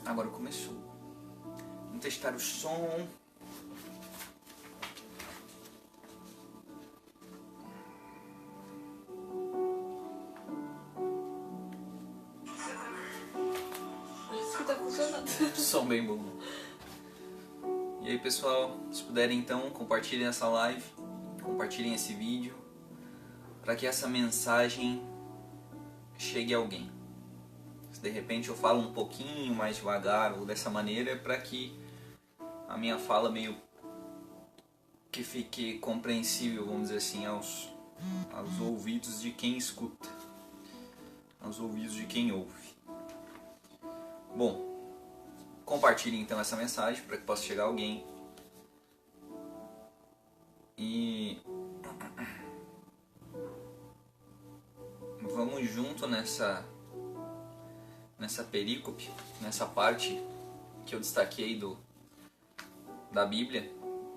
Agora começou. Vamos testar o som. Acho que tá funcionando. Som bem bom. E aí, pessoal, se puderem então, compartilhem essa live, compartilhem esse vídeo, para que essa mensagem chegue a alguém. Se de repente eu falo um pouquinho mais devagar ou dessa maneira, é para que a minha fala meio que fique compreensível, vamos dizer assim, aos ouvidos de quem escuta, aos ouvidos de quem ouve. Bom, compartilhem então essa mensagem para que possa chegar a alguém. E vamos junto nessa perícope, nessa parte que eu destaquei da Bíblia,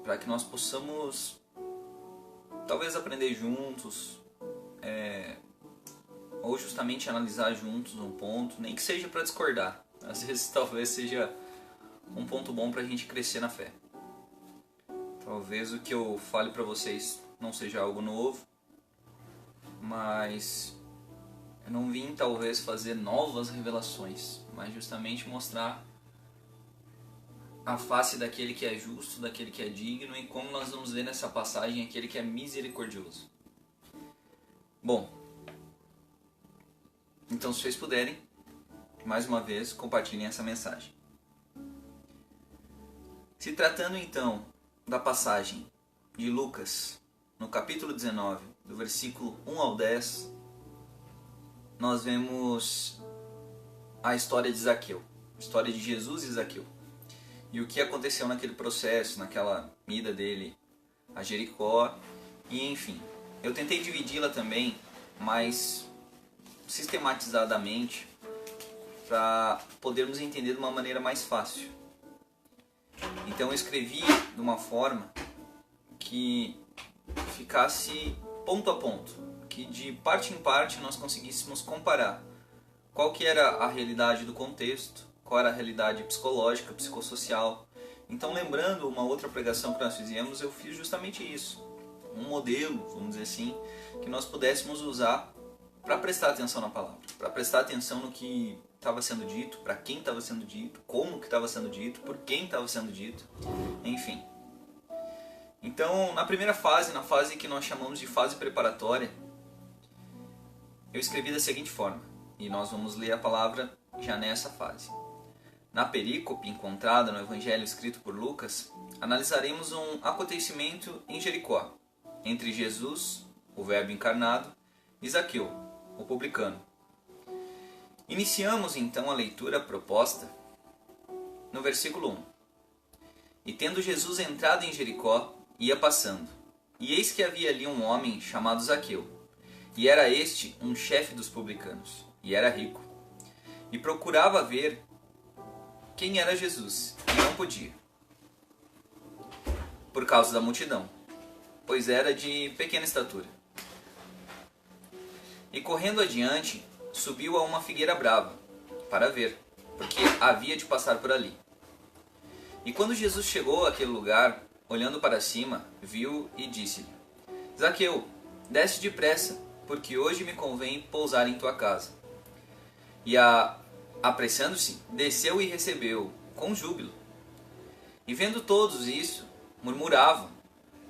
para que nós possamos talvez aprender juntos, ou justamente analisar juntos um ponto, nem que seja para discordar. Às vezes talvez seja um ponto bom para a gente crescer na fé. Talvez o que eu fale para vocês não seja algo novo, mas eu não vim talvez fazer novas revelações, mas justamente mostrar a face daquele que é justo, daquele que é digno, e como nós vamos ver nessa passagem, aquele que é misericordioso. Bom, então se vocês puderem, mais uma vez, compartilhem essa mensagem. Se tratando então da passagem de Lucas, no capítulo 19, do versículo 1 ao 10, nós vemos a história de Zaqueu, a história de Jesus e Zaqueu. E o que aconteceu naquele processo, naquela ida dele a Jericó, e enfim. Eu tentei dividi-la também, mais sistematizadamente, para podermos entender de uma maneira mais fácil. Então eu escrevi de uma forma que ficasse ponto a ponto, que de parte em parte nós conseguíssemos comparar qual que era a realidade do contexto, qual era a realidade psicológica, psicossocial. Então, lembrando uma outra pregação que nós fizemos, eu fiz justamente isso, um modelo, vamos dizer assim, que nós pudéssemos usar para prestar atenção na palavra, para prestar atenção no que estava sendo dito, para quem estava sendo dito, como que estava sendo dito, por quem estava sendo dito, enfim. Então, na primeira fase, na fase que nós chamamos de fase preparatória, eu escrevi da seguinte forma, e nós vamos ler a palavra já nessa fase. Na perícope encontrada no Evangelho escrito por Lucas, analisaremos um acontecimento em Jericó, entre Jesus, o Verbo encarnado, e Zaqueu, o publicano. Iniciamos então a leitura proposta no versículo 1. E tendo Jesus entrado em Jericó, ia passando. E eis que havia ali um homem chamado Zaqueu. E era este um chefe dos publicanos, e era rico. E procurava ver quem era Jesus, e não podia, por causa da multidão, pois era de pequena estatura. E correndo adiante, subiu a uma figueira brava, para ver, porque havia de passar por ali. E quando Jesus chegou àquele lugar, olhando para cima, viu e disse-lhe: Zaqueu, desce depressa, porque hoje me convém pousar em tua casa. E apressando-se, desceu e recebeu com júbilo. E vendo todos isso, murmuravam,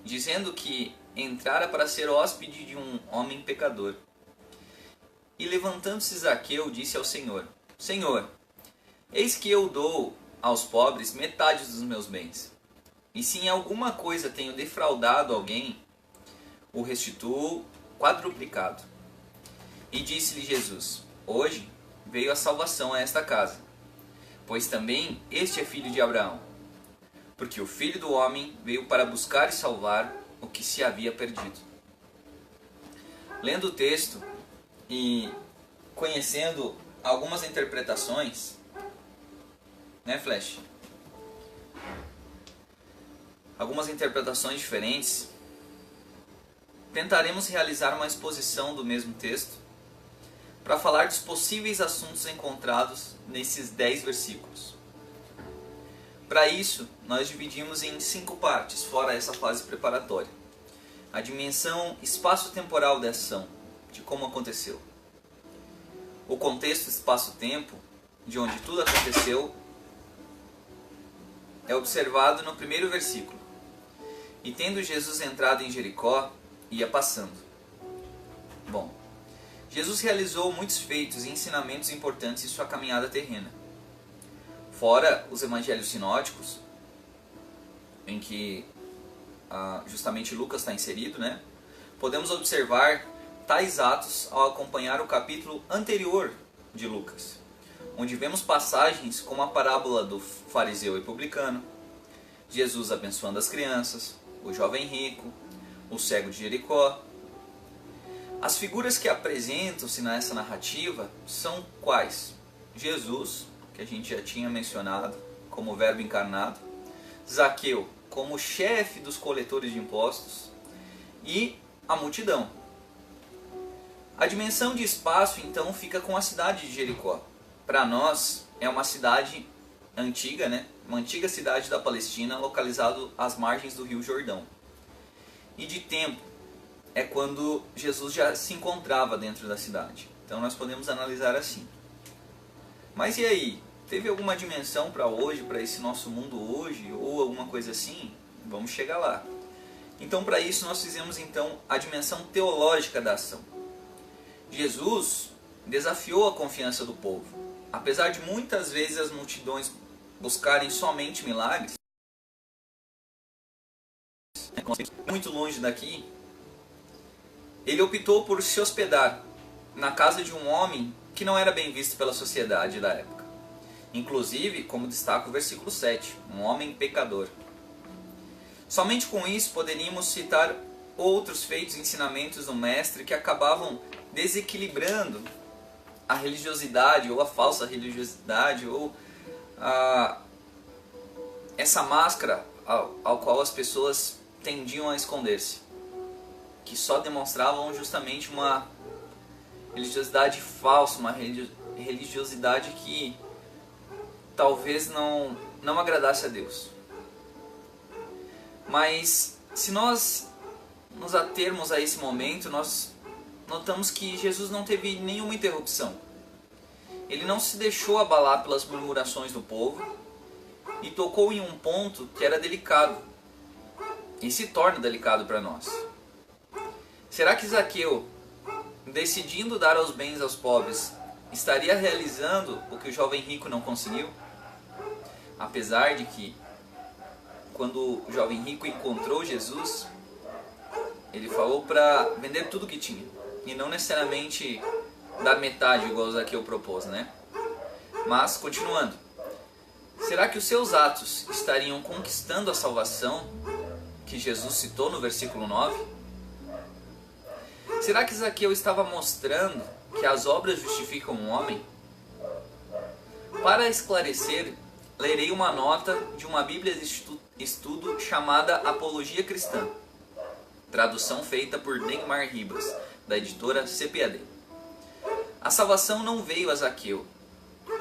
dizendo que entrara para ser hóspede de um homem pecador. E levantando-se Zaqueu, disse ao Senhor: Senhor, eis que eu dou aos pobres metade dos meus bens. E se em alguma coisa tenho defraudado alguém, o restituo quadruplicado. E disse-lhe Jesus: Hoje veio a salvação a esta casa, pois também este é filho de Abraão. Porque o Filho do Homem veio para buscar e salvar o que se havia perdido. Lendo o texto e conhecendo algumas interpretações, né, Flash? Algumas interpretações diferentes, tentaremos realizar uma exposição do mesmo texto para falar dos possíveis assuntos encontrados nesses 10 versículos. Para isso, nós dividimos em 5 partes, fora essa fase preparatória. A dimensão espaço-temporal da ação, de como aconteceu. O contexto espaço-tempo, de onde tudo aconteceu, é observado no primeiro versículo. E tendo Jesus entrado em Jericó, ia passando. Bom, Jesus realizou muitos feitos e ensinamentos importantes em sua caminhada terrena. Fora os evangelhos sinóticos, em que justamente Lucas está inserido, né? Podemos observar tais atos ao acompanhar o capítulo anterior de Lucas, onde vemos passagens como a parábola do fariseu e publicano, Jesus abençoando as crianças, o jovem rico, o cego de Jericó. As figuras que apresentam-se nessa narrativa são quais? Jesus, que a gente já tinha mencionado como verbo encarnado, Zaqueu como chefe dos coletores de impostos e a multidão. A dimensão de espaço então fica com a cidade de Jericó. Para nós é uma cidade antiga, né? Uma antiga cidade da Palestina localizada às margens do Rio Jordão. E de tempo é quando Jesus já se encontrava dentro da cidade. Então nós podemos analisar assim. Mas e aí? Teve alguma dimensão para hoje, para esse nosso mundo hoje, ou alguma coisa assim? Vamos chegar lá. Então para isso nós fizemos então a dimensão teológica da ação. Jesus desafiou a confiança do povo. Apesar de muitas vezes as multidões buscarem somente milagres, muito longe daqui, ele optou por se hospedar na casa de um homem que não era bem visto pela sociedade da época. Inclusive, como destaca o versículo 7, um homem pecador. Somente com isso poderíamos citar outros feitos e ensinamentos do mestre que acabavam desequilibrando a religiosidade ou a falsa religiosidade ou essa máscara ao qual as pessoas tendiam a esconder-se, que só demonstravam justamente uma religiosidade falsa, uma religiosidade que talvez não agradasse a Deus. Mas se nós nos atermos a esse momento, nós notamos que Jesus não teve nenhuma interrupção. Ele não se deixou abalar pelas murmurações do povo e tocou em um ponto que era delicado e se torna delicado para nós. Será que Zaqueu, decidindo dar os bens aos pobres, estaria realizando o que o jovem rico não conseguiu? Apesar de que, quando o jovem rico encontrou Jesus, ele falou para vender tudo que tinha e não necessariamente dar metade igual o Zaqueu propôs, né? Mas, continuando, será que os seus atos estariam conquistando a salvação que Jesus citou no versículo 9? Será que Zaqueu estava mostrando que as obras justificam um homem? Para esclarecer, lerei uma nota de uma Bíblia de estudo chamada Apologia Cristã, tradução feita por Neymar Ribas, da editora CPAD. A salvação não veio a Zaqueu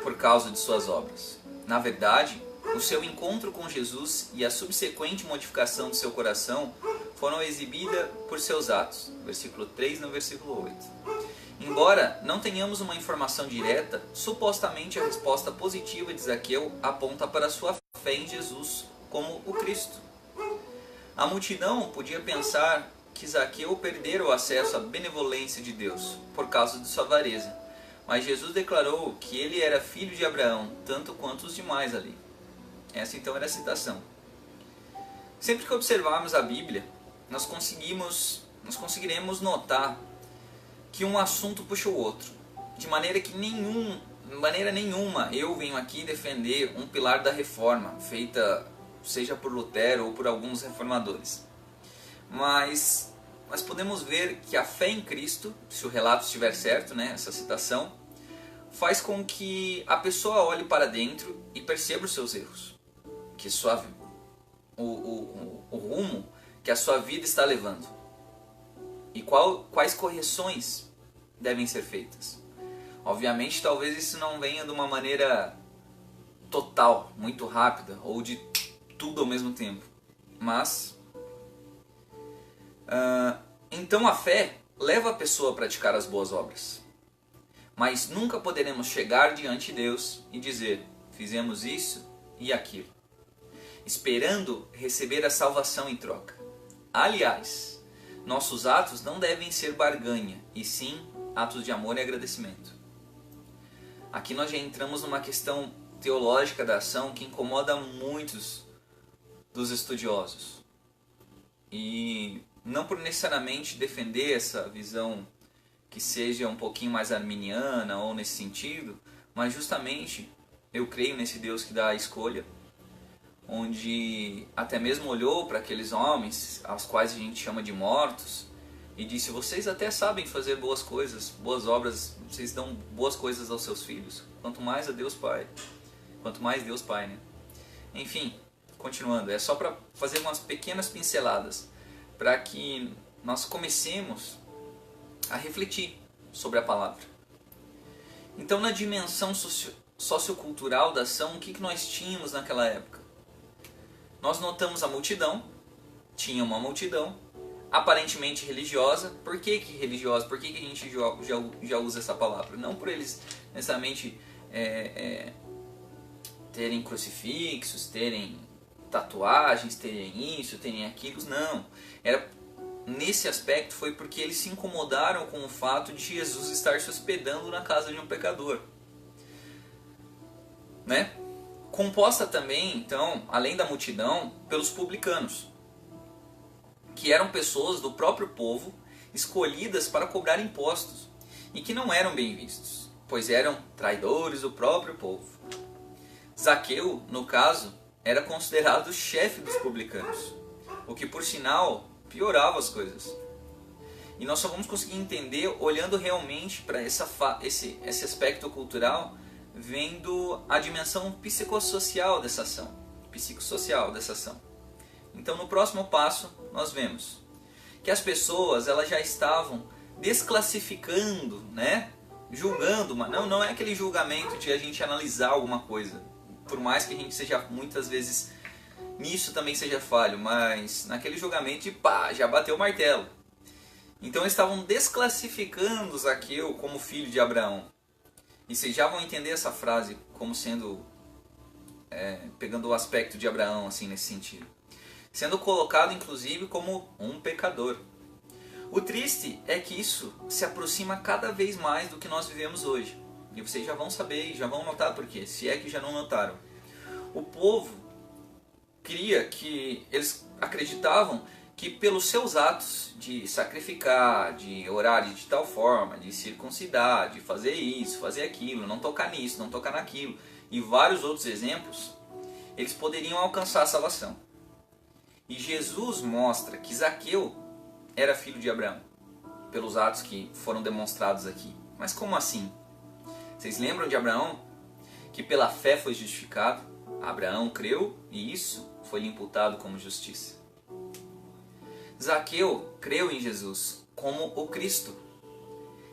por causa de suas obras. Na verdade, o seu encontro com Jesus e a subsequente modificação do seu coração foram exibidas por seus atos, versículo 3 no versículo 8. Embora não tenhamos uma informação direta, supostamente a resposta positiva de Zaqueu aponta para a sua fé em Jesus como o Cristo. A multidão podia pensar que Zaqueu perdera o acesso à benevolência de Deus por causa de sua avareza, mas Jesus declarou que ele era filho de Abraão, tanto quanto os demais ali. Essa então era a citação. Sempre que observarmos a Bíblia, nós conseguiremos notar que um assunto puxa o outro, de maneira nenhuma eu venho aqui defender um pilar da reforma, feita seja por Lutero ou por alguns reformadores. Mas podemos ver que a fé em Cristo, se o relato estiver certo, né, essa citação, faz com que a pessoa olhe para dentro e perceba os seus erros, que o rumo que a sua vida está levando e quais correções devem ser feitas. Obviamente, talvez isso não venha de uma maneira total, muito rápida, ou de tudo ao mesmo tempo. Mas, então a fé leva a pessoa a praticar as boas obras. Mas nunca poderemos chegar diante de Deus e dizer, fizemos isso e aquilo, esperando receber a salvação em troca. Aliás, nossos atos não devem ser barganha, e sim atos de amor e agradecimento. Aqui nós já entramos numa questão teológica da ação que incomoda muitos dos estudiosos. E não por necessariamente defender essa visão que seja um pouquinho mais arminiana ou nesse sentido, mas justamente eu creio nesse Deus que dá a escolha, onde até mesmo olhou para aqueles homens, aos quais a gente chama de mortos, e disse, vocês até sabem fazer boas coisas, boas obras, vocês dão boas coisas aos seus filhos, quanto mais a Deus Pai, quanto mais Deus Pai, né? Enfim, continuando, é só para fazer umas pequenas pinceladas, para que nós comecemos a refletir sobre a palavra. Então, na dimensão sociocultural da ação, o que nós tínhamos naquela época? Nós notamos a multidão, tinha uma multidão, aparentemente religiosa. Por que religiosa? Por que a gente já usa essa palavra? Não por eles necessariamente terem crucifixos, terem tatuagens, terem isso, terem aquilo, não. Nesse aspecto foi porque eles se incomodaram com o fato de Jesus estar se hospedando na casa de um pecador, né? Composta também, então, além da multidão, pelos publicanos, que eram pessoas do próprio povo, escolhidas para cobrar impostos, e que não eram bem vistos, pois eram traidores do próprio povo. Zaqueu, no caso, era considerado o chefe dos publicanos, o que, por sinal, piorava as coisas. E nós só vamos conseguir entender olhando realmente para esse aspecto cultural, vendo a dimensão psicossocial dessa ação. Então, no próximo passo, nós vemos que as pessoas elas já estavam desclassificando, né? Julgando, mas não é aquele julgamento de a gente analisar alguma coisa, por mais que a gente seja muitas vezes nisso também seja falho, mas naquele julgamento de pá, já bateu o martelo. Então eles estavam desclassificando Zaqueu como filho de Abraão. E vocês já vão entender essa frase como sendo, pegando o aspecto de Abraão assim nesse sentido. Sendo colocado inclusive como um pecador. O triste é que isso se aproxima cada vez mais do que nós vivemos hoje. E vocês já vão saber e já vão notar por quê, se é que já não notaram. O povo eles acreditavam que pelos seus atos de sacrificar, de orar de tal forma, de circuncidar, de fazer isso, fazer aquilo, não tocar nisso, não tocar naquilo, e vários outros exemplos, eles poderiam alcançar a salvação. E Jesus mostra que Zaqueu era filho de Abraão, pelos atos que foram demonstrados aqui. Mas como assim? Vocês lembram de Abraão? Que pela fé foi justificado? Abraão creu e isso foi-lhe imputado como justiça. Zaqueu creu em Jesus como o Cristo.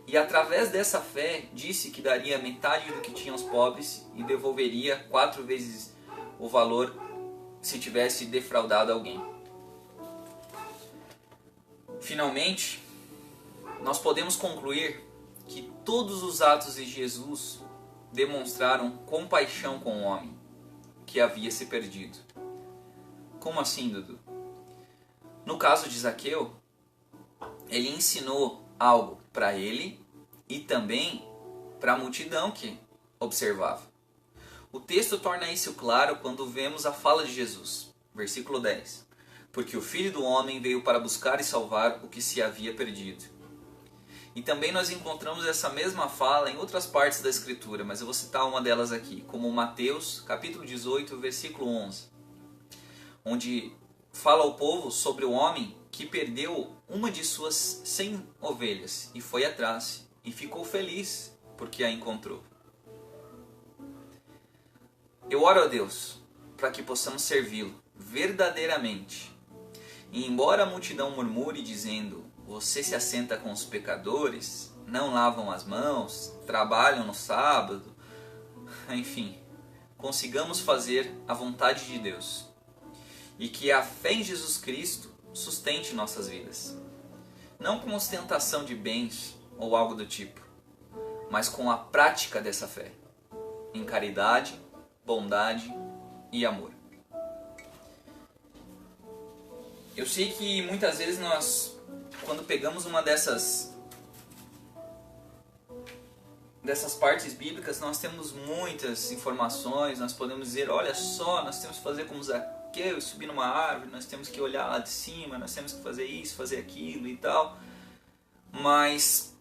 E através dessa fé disse que daria metade do que tinha aos pobres e devolveria 4 vezes o valor se tivesse defraudado alguém. Finalmente, nós podemos concluir que todos os atos de Jesus demonstraram compaixão com o homem que havia se perdido. Como assim, Dudu? No caso de Zaqueu, ele ensinou algo para ele e também para a multidão que observava. O texto torna isso claro quando vemos a fala de Jesus, versículo 10. Porque o Filho do Homem veio para buscar e salvar o que se havia perdido. E também nós encontramos essa mesma fala em outras partes da Escritura, mas eu vou citar uma delas aqui, como Mateus, capítulo 18, versículo 11, onde fala ao povo sobre o homem que perdeu uma de suas 100 ovelhas e foi atrás e ficou feliz porque a encontrou. Eu oro a Deus para que possamos servi-lo verdadeiramente. E embora a multidão murmure dizendo: você se assenta com os pecadores, não lavam as mãos, trabalham no sábado, enfim, consigamos fazer a vontade de Deus e que a fé em Jesus Cristo sustente nossas vidas. Não com ostentação de bens ou algo do tipo, mas com a prática dessa fé, em caridade, bondade e amor. Eu sei que muitas vezes nós, quando pegamos uma dessas partes bíblicas, nós temos muitas informações, nós podemos dizer, olha só, nós temos que fazer como Zaqueu, subir numa árvore, nós temos que olhar lá de cima, nós temos que fazer isso, fazer aquilo e tal. Mas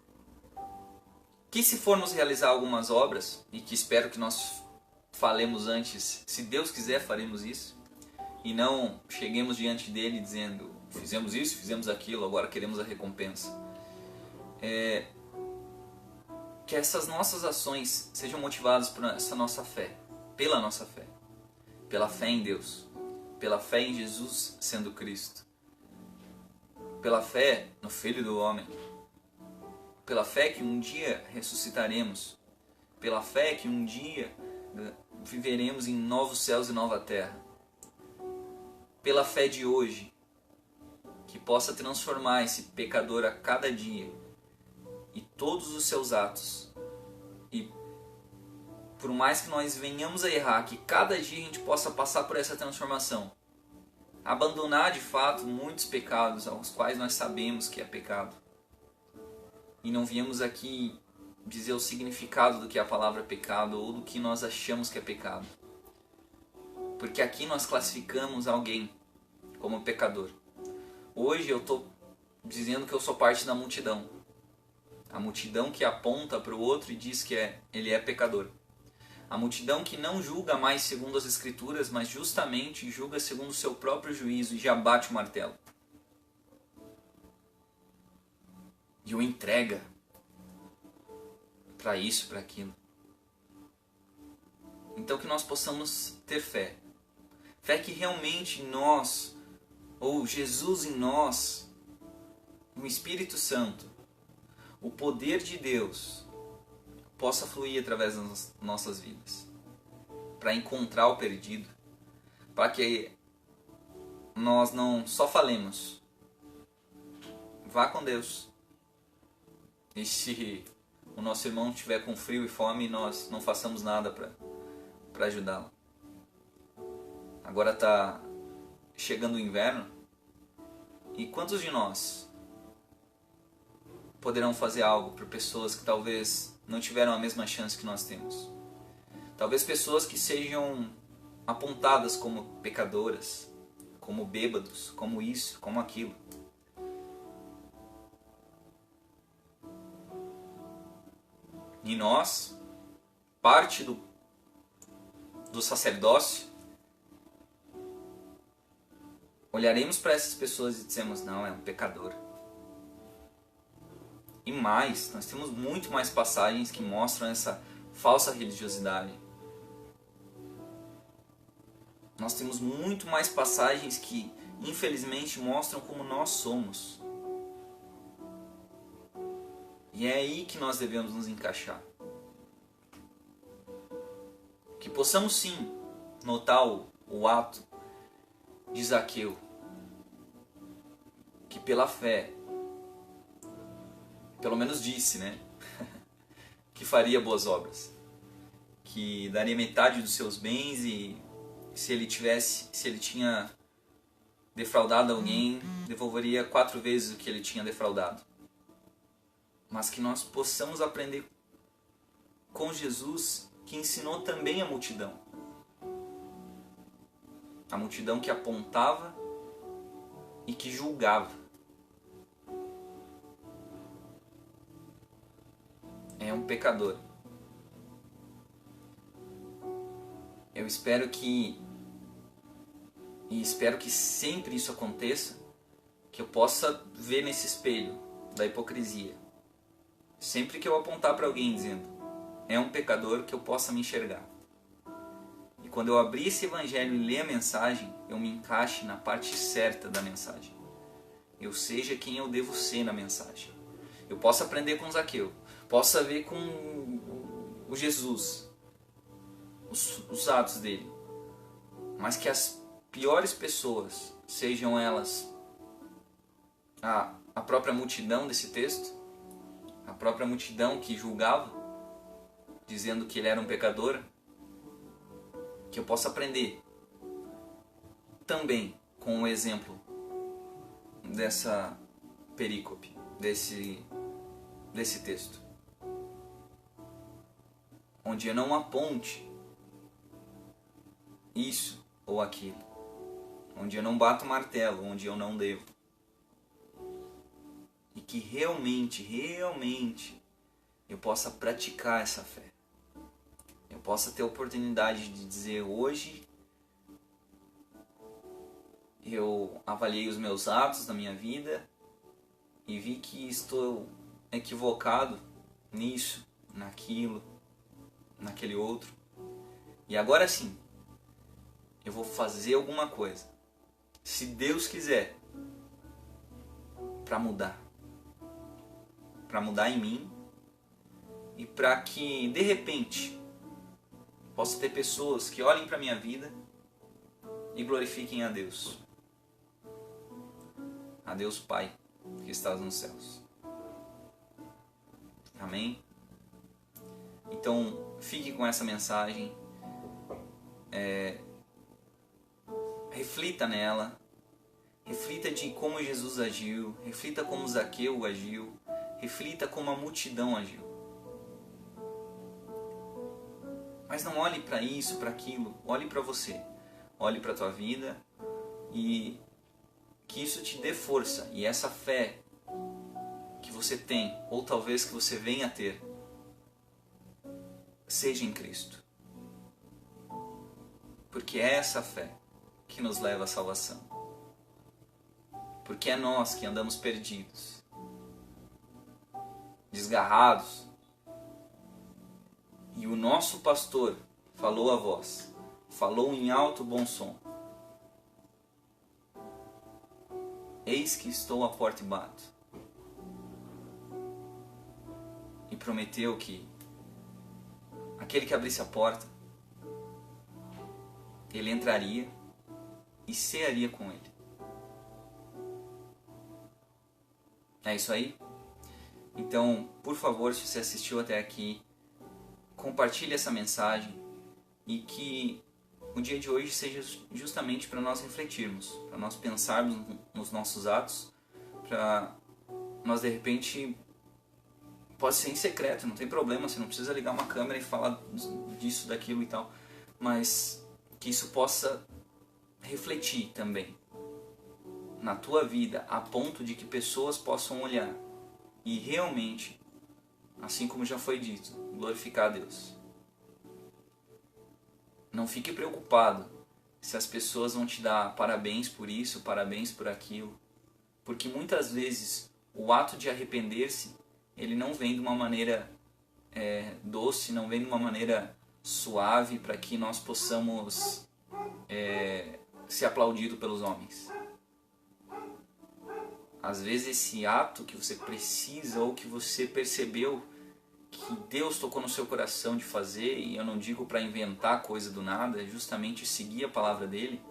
que se formos realizar algumas obras, e que espero que nós falemos antes, se Deus quiser faremos isso, e não cheguemos diante dele dizendo, fizemos isso, fizemos aquilo, agora queremos a recompensa. Que essas nossas ações sejam motivadas por essa nossa fé, pela nossa fé, pela fé em Deus, pela fé em Jesus sendo Cristo, pela fé no Filho do Homem, pela fé que um dia ressuscitaremos, pela fé que um dia viveremos em novos céus e nova terra, pela fé de hoje, que possa transformar esse pecador a cada dia e todos os seus atos, e por mais que nós venhamos a errar, que cada dia a gente possa passar por essa transformação, abandonar de fato muitos pecados aos quais nós sabemos que é pecado, e não viemos aqui dizer o significado do que é a palavra pecado ou do que nós achamos que é pecado, porque aqui nós classificamos alguém como pecador. Hoje eu estou dizendo que eu sou parte da multidão, a multidão que aponta para o outro e diz que ele é pecador, a multidão que não julga mais segundo as Escrituras, mas justamente julga segundo o seu próprio juízo e já bate o martelo e o entrega para isso, para aquilo. Então que nós possamos ter fé, fé que realmente nós, ou Jesus em nós, o Espírito Santo, o poder de Deus, possa fluir através das nossas vidas, para encontrar o perdido, para que nós não só falemos, vá com Deus, e se o nosso irmão estiver com frio e fome, nós não façamos nada para ajudá-lo. Agora está chegando o inverno, e quantos de nós poderão fazer algo para pessoas que talvez não tiveram a mesma chance que nós temos? Talvez pessoas que sejam apontadas como pecadoras, como bêbados, como isso, como aquilo. E nós, parte do sacerdócio, olharemos para essas pessoas e dizemos, não, é um pecador. E mais, nós temos muito mais passagens que mostram essa falsa religiosidade. Nós temos muito mais passagens que, infelizmente, mostram como nós somos. E é aí que nós devemos nos encaixar. Que possamos sim notar o ato de Zaqueu, que pela fé, pelo menos disse, né, que faria boas obras, que daria metade dos seus bens e se ele tinha defraudado alguém, devolveria 4 vezes o que ele tinha defraudado. Mas que nós possamos aprender com Jesus, que ensinou também a multidão. A multidão que apontava e que julgava. É um pecador. Eu espero que sempre isso aconteça, que eu possa ver nesse espelho da hipocrisia. Sempre que eu apontar para alguém dizendo, é um pecador, que eu possa me enxergar. E quando eu abrir esse evangelho e ler a mensagem, eu me encaixe na parte certa da mensagem. Eu seja quem eu devo ser na mensagem. Eu possa aprender com Zaqueu, possa ver com o Jesus, os atos dele, mas que as piores pessoas, sejam elas a própria multidão desse texto, a própria multidão que julgava, dizendo que ele era um pecador, que eu possa aprender também com o exemplo dessa perícope, desse texto, onde eu não aponte isso ou aquilo, onde eu não bato o martelo, onde eu não devo, e que realmente eu possa praticar essa fé, eu possa ter a oportunidade de dizer: hoje eu avaliei os meus atos da minha vida e vi que estou equivocado nisso, naquilo, naquele outro. E agora sim, eu vou fazer alguma coisa, se Deus quiser, para mudar em mim, e para que de repente possa ter pessoas que olhem para minha vida e glorifiquem a Deus Pai que estás nos céus. Amém? Então fique com essa mensagem, reflita nela, reflita de como Jesus agiu, reflita como Zaqueu agiu, reflita como a multidão agiu. Mas não olhe para isso, para aquilo, olhe para você, olhe para a tua vida, e que isso te dê força, e essa fé que você tem, ou talvez que você venha a ter, seja em Cristo. Porque é essa fé que nos leva à salvação. Porque é nós que andamos perdidos, desgarrados, e o nosso pastor falou a voz, falou em alto bom som: eis que estou à porta e bato. E prometeu que aquele que abrisse a porta, ele entraria e cearia com ele. É isso aí? Então, por favor, se você assistiu até aqui, compartilhe essa mensagem, e que o dia de hoje seja justamente para nós refletirmos, para nós pensarmos nos nossos atos, para nós de repente, pode ser em secreto, não tem problema, você não precisa ligar uma câmera e falar disso, daquilo e tal, mas que isso possa refletir também na tua vida, a ponto de que pessoas possam olhar e realmente, assim como já foi dito, glorificar a Deus. Não fique preocupado se as pessoas vão te dar parabéns por isso, parabéns por aquilo, porque muitas vezes o ato de arrepender-se, ele não vem de uma maneira doce, não vem de uma maneira suave para que nós possamos ser aplaudidos pelos homens. Às vezes esse ato que você precisa, ou que você percebeu que Deus tocou no seu coração de fazer, e eu não digo para inventar coisa do nada, é justamente seguir a palavra dele.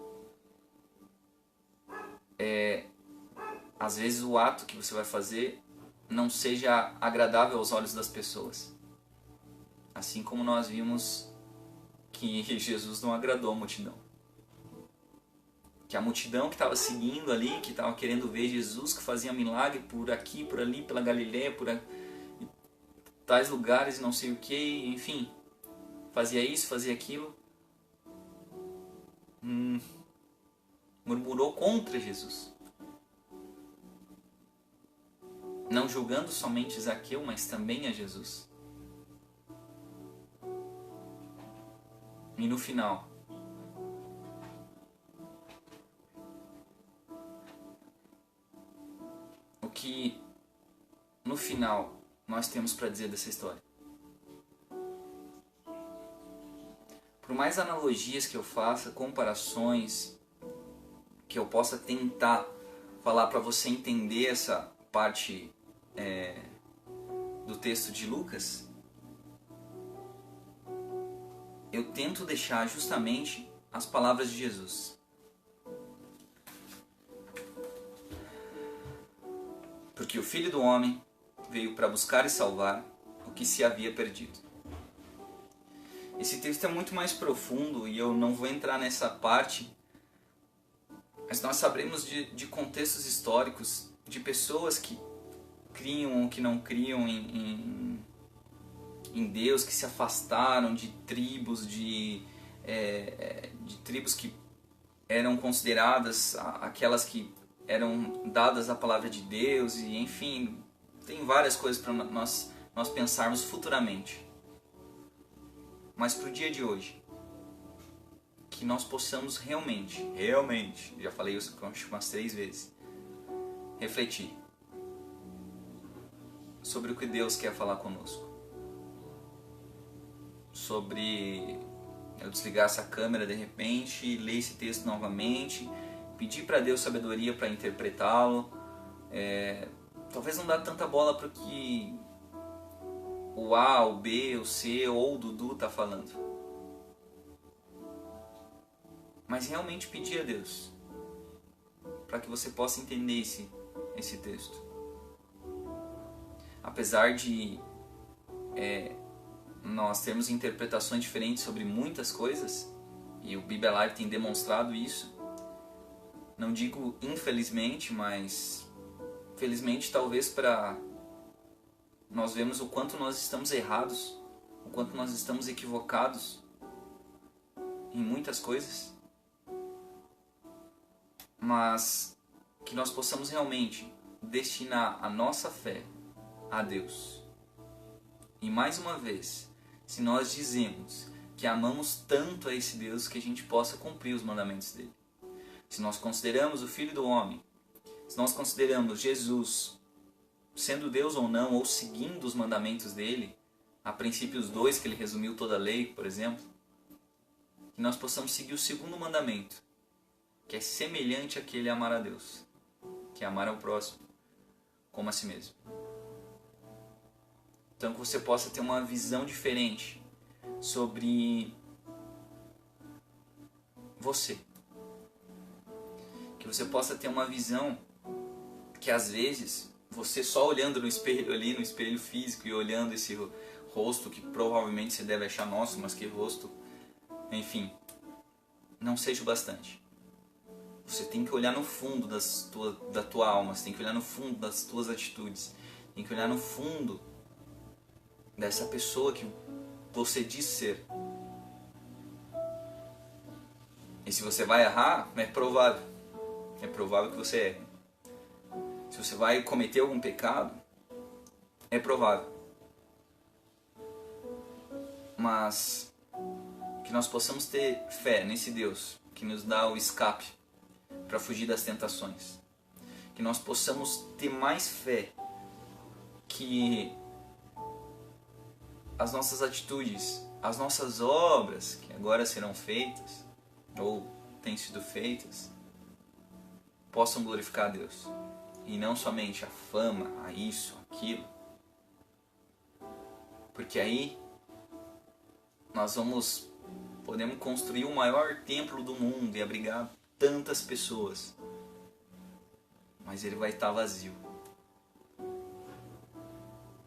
Às vezes o ato que você vai fazer não seja agradável aos olhos das pessoas. Assim como nós vimos que Jesus não agradou a multidão. Que a multidão que estava seguindo ali, que estava querendo ver Jesus, que fazia milagre por aqui, por ali, pela Galileia, por tais lugares, não sei o que, enfim, fazia isso, fazia aquilo, murmurou contra Jesus, não julgando somente Zaqueu, mas também a Jesus. E no final, o que no final nós temos para dizer dessa história? Por mais analogias que eu faça, comparações que eu possa tentar falar para você entender essa parte do texto de Lucas, eu tento deixar justamente as palavras de Jesus. Porque o Filho do Homem veio para buscar e salvar o que se havia perdido. Esse texto é muito mais profundo e eu não vou entrar nessa parte, mas nós sabemos de contextos históricos, de pessoas que criam ou que não criam em Deus, que se afastaram de tribos, de tribos que eram consideradas aquelas que eram dadas à palavra de Deus, e enfim, tem várias coisas para nós pensarmos futuramente. Mas para o dia de hoje, que nós possamos realmente, já falei isso umas 3 vezes, refletir sobre o que Deus quer falar conosco. Sobre eu desligar essa câmera de repente, ler esse texto novamente, pedir para Deus sabedoria para interpretá-lo. Talvez não dar tanta bola para o que o A, o B, o C ou o Dudu está falando. Mas realmente pedir a Deus para que você possa entender esse texto. Apesar de nós termos interpretações diferentes sobre muitas coisas, e o Bíblia Live tem demonstrado isso, não digo infelizmente, mas felizmente talvez para nós vermos o quanto nós estamos errados, o quanto nós estamos equivocados em muitas coisas, mas que nós possamos realmente destinar a nossa fé a Deus. E mais uma vez, se nós dizemos que amamos tanto a esse Deus, que a gente possa cumprir os mandamentos dele. Se nós consideramos o Filho do Homem, se nós consideramos Jesus sendo Deus ou não, ou seguindo os mandamentos dele, a princípios 2, que ele resumiu toda a lei, por exemplo, que nós possamos seguir o segundo mandamento, que é semelhante àquele amar a Deus, que é amar ao próximo como a si mesmo. Então que você possa ter uma visão diferente sobre você. Que você possa ter uma visão que às vezes você só olhando no espelho ali, no espelho físico, e olhando esse rosto que provavelmente você deve achar, nossa, mas que rosto, enfim, não seja o bastante. Você tem que olhar no fundo da tua alma, você tem que olhar no fundo das tuas atitudes, tem que olhar no fundo dessa pessoa que você diz ser. E se você vai errar, é provável que você erre. Se você vai cometer algum pecado, é provável. Mas que nós possamos ter fé nesse Deus que nos dá o escape para fugir das tentações. Que nós possamos ter mais fé que as nossas atitudes, as nossas obras, que agora serão feitas, ou têm sido feitas, possam glorificar a Deus. E não somente a fama, a isso, aquilo. Porque aí nós podemos construir o maior templo do mundo e abrigar tantas pessoas. Mas ele vai estar vazio.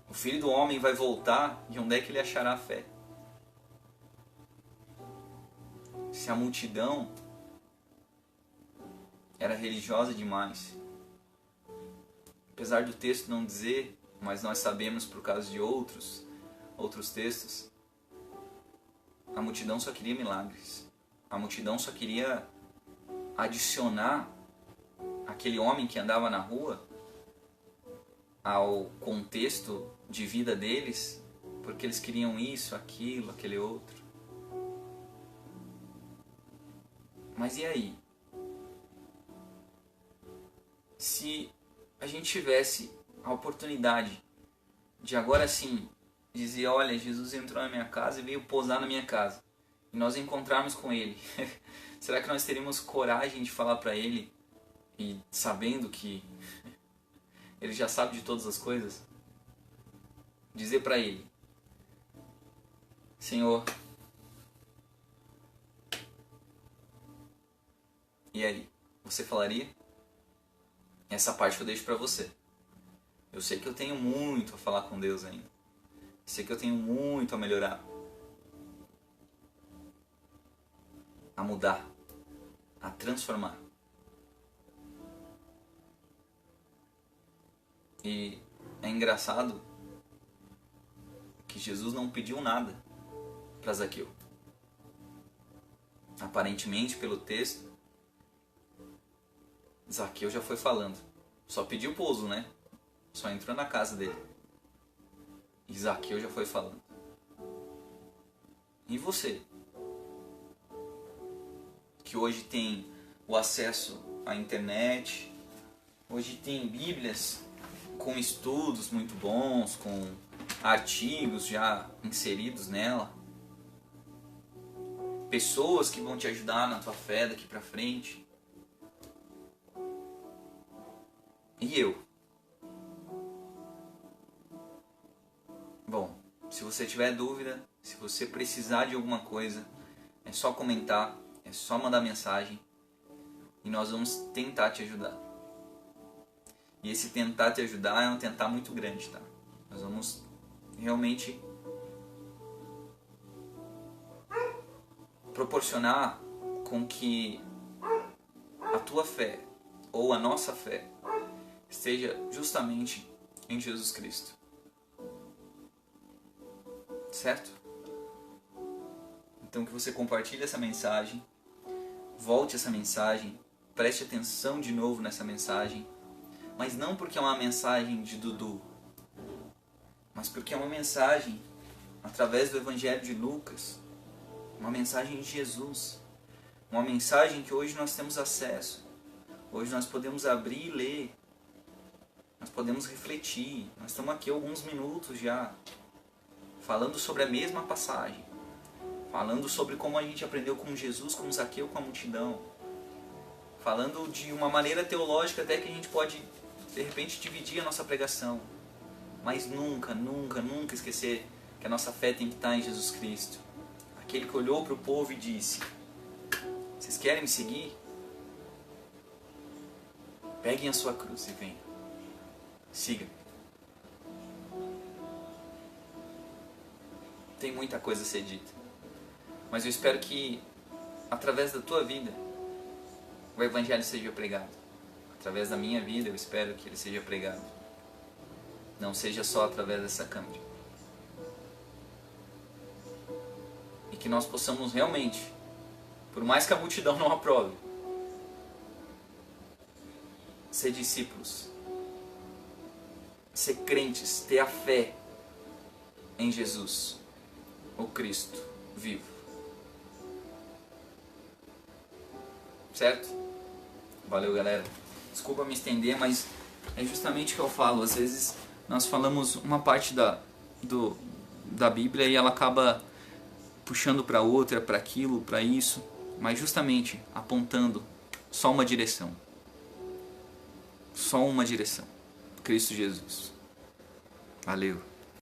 O Filho do Homem vai voltar, e onde é que ele achará a fé? Se a multidão era religiosa demais, apesar do texto não dizer, mas nós sabemos por causa de outros textos, a multidão só queria milagres. A multidão só queria adicionar aquele homem que andava na rua ao contexto de vida deles, porque eles queriam isso, aquilo, aquele outro. Mas e aí? Se a gente tivesse a oportunidade de agora sim dizer, olha, Jesus entrou na minha casa e veio pousar na minha casa, e nós encontrarmos com ele, será que nós teríamos coragem de falar para ele, e sabendo que ele já sabe de todas as coisas, dizer para ele, Senhor, E aí? Você falaria? Essa parte eu deixo pra você. Eu sei que eu tenho muito a falar com Deus ainda. Eu sei que eu tenho muito a melhorar. A mudar. A transformar. E é engraçado que Jesus não pediu nada para Zaqueu. Aparentemente, pelo texto, Zaqueu já foi falando. Só pediu pouso, né? Só entrou na casa dele. E Zaqueu já foi falando. E você? Que hoje tem o acesso à internet, hoje tem bíblias com estudos muito bons, com artigos já inseridos nela, pessoas que vão te ajudar na tua fé daqui pra frente. E eu? Bom, se você tiver dúvida, se você precisar de alguma coisa, é só comentar, é só mandar mensagem e nós vamos tentar te ajudar. E esse tentar te ajudar é um tentar muito grande, tá? Nós vamos realmente proporcionar com que a tua fé ou a nossa fé esteja justamente em Jesus Cristo. Certo? Então que você compartilhe essa mensagem, volte essa mensagem, preste atenção de novo nessa mensagem, mas não porque é uma mensagem de Dudu, mas porque é uma mensagem através do Evangelho de Lucas, uma mensagem de Jesus, uma mensagem que hoje nós temos acesso, hoje nós podemos abrir e ler, nós podemos refletir, nós estamos aqui alguns minutos já, falando sobre a mesma passagem, falando sobre como a gente aprendeu com Jesus, com Zaqueu, com a multidão, falando de uma maneira teológica até que a gente pode, de repente, dividir a nossa pregação, mas nunca, nunca, nunca esquecer que a nossa fé tem que estar em Jesus Cristo, aquele que olhou para o povo e disse: vocês querem me seguir? Peguem a sua cruz e venham, siga. Tem muita coisa a ser dita, mas eu espero que através da tua vida o Evangelho seja pregado. Através da minha vida eu espero que ele seja pregado, não seja só através dessa câmera. E que nós possamos realmente, por mais que a multidão não aprove, ser discípulos, ser crentes, ter a fé em Jesus, o Cristo vivo. Certo? Valeu, galera. Desculpa me estender, mas é justamente o que eu falo. Às vezes nós falamos uma parte da Bíblia e ela acaba puxando para outra, para aquilo, para isso, mas justamente apontando só uma direção. Só uma direção. Cristo Jesus. Valeu.